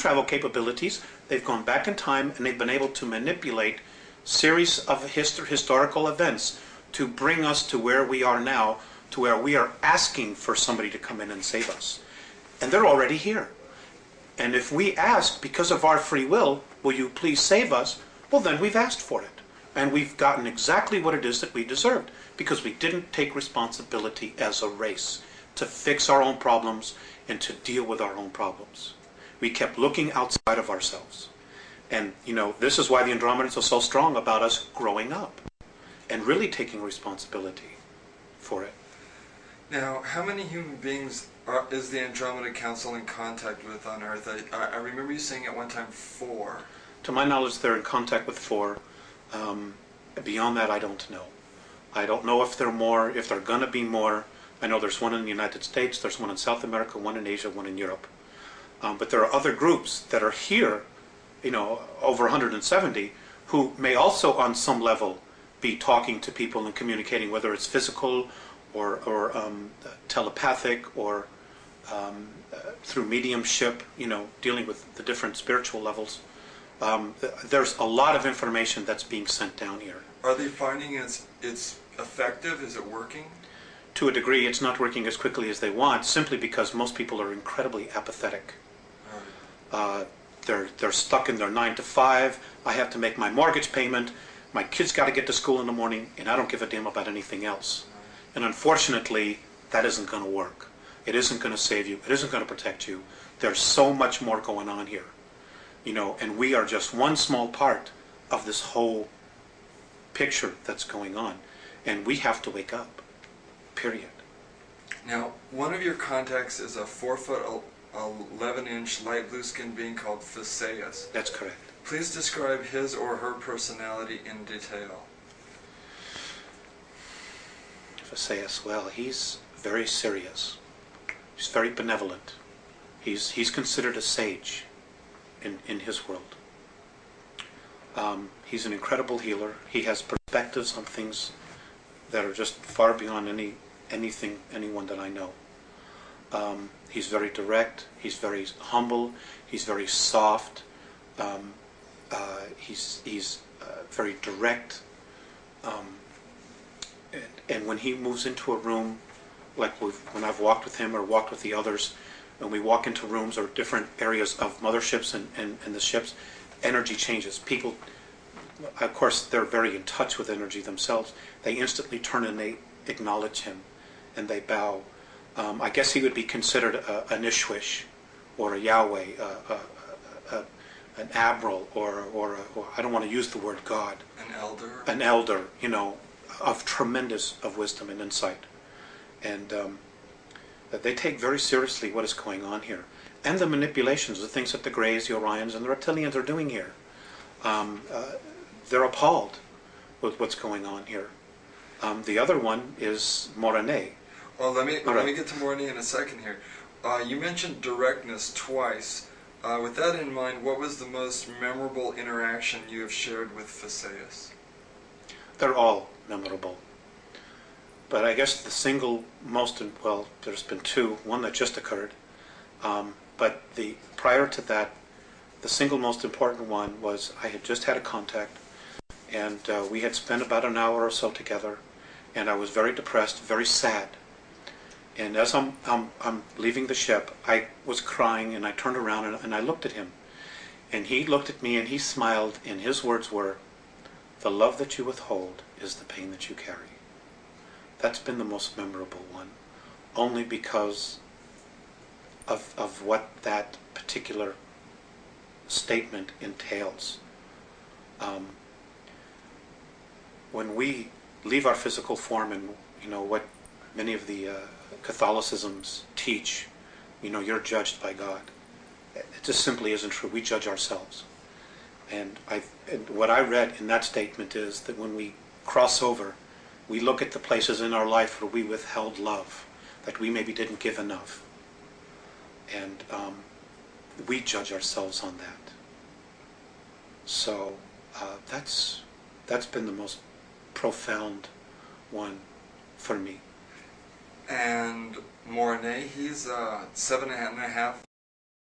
travel capabilities. They've gone back in time and they've been able to manipulate series of historical events to bring us to where we are now, to where we are asking for somebody to come in and save us. And they're already here. And if we ask, because of our free will, will you please save us? Well, then we've asked for it. And we've gotten exactly what it is that we deserved, because we didn't take responsibility as a race to fix our own problems and to deal with our own problems. We kept looking outside of ourselves. And, you know, this is why the Andromedans are so strong about us growing up and really taking responsibility for it. Now, how many human beings is the Andromeda Council in contact with on Earth? I remember you saying at one time 4. To my knowledge, they're in contact with 4. Beyond that, I don't know. I don't know if there are more, if there are going to be more. I know there's one in the United States, there's one in South America, one in Asia, one in Europe. But there are other groups that are here, you know, over 170, who may also on some level be talking to people and communicating, whether it's physical or telepathic or through mediumship, you know, dealing with the different spiritual levels. There's a lot of information that's being sent down here. Are they finding it's effective? Is it working? To a degree, it's not working as quickly as they want, simply because most people are incredibly apathetic. They're stuck in their 9 to 5. I have to make my mortgage payment. My kids got to get to school in the morning, and I don't give a damn about anything else. And unfortunately, that isn't going to work. It isn't going to save you. It isn't going to protect you. There's so much more going on here, you know, and we are just one small part of this whole picture that's going on, and we have to wake up. Period. Now, one of your contacts is a 4-foot 11-inch light blue skinned being called Phaseus. That's correct. Please describe his or her personality in detail. Phaseus, well, he's very serious. He's very benevolent. He's considered a sage in his world. He's an incredible healer. He has perspectives on things that are just far beyond anyone that I know. He's very direct. He's very humble. He's very soft. He's very direct. And when he moves into a room, like when I've walked with him or walked with the others, when we walk into rooms or different areas of motherships and the ships, energy changes. People, of course, they're very in touch with energy themselves. They instantly turn and they acknowledge him and they bow. I guess he would be considered an Ishwish or a Yahweh, an admiral, or I don't want to use the word God. An elder? An elder, you know, of tremendous of wisdom and insight. And they take very seriously what is going on here. And the manipulations, the things that the Greys, the Orions, and the Reptilians are doing here. They're appalled with what's going on here. The other one is Morane. Well, let me get to Morane in a second here. You mentioned directness twice. With that in mind, what was the most memorable interaction you have shared with Phaseus? They're all memorable. But I guess the single most, well, there's been 2, one that just occurred. But prior to that, the single most important one was I had just had a contact, and we had spent about an hour or so together, and I was very depressed, very sad. And as I'm leaving the ship, I was crying, and I turned around and I looked at him. And he looked at me and he smiled, and his words were, "The love that you withhold is the pain that you carry." That's been the most memorable one, only because of what that particular statement entails. When we leave our physical form, and you know what many of the Catholicisms teach, you know, you're judged by God. It just simply isn't true. We judge ourselves. And what I read in that statement is that when we cross over, we look at the places in our life where we withheld love, that we maybe didn't give enough. And we judge ourselves on that. So that's been the most profound one for me. And Morane, he's 7.5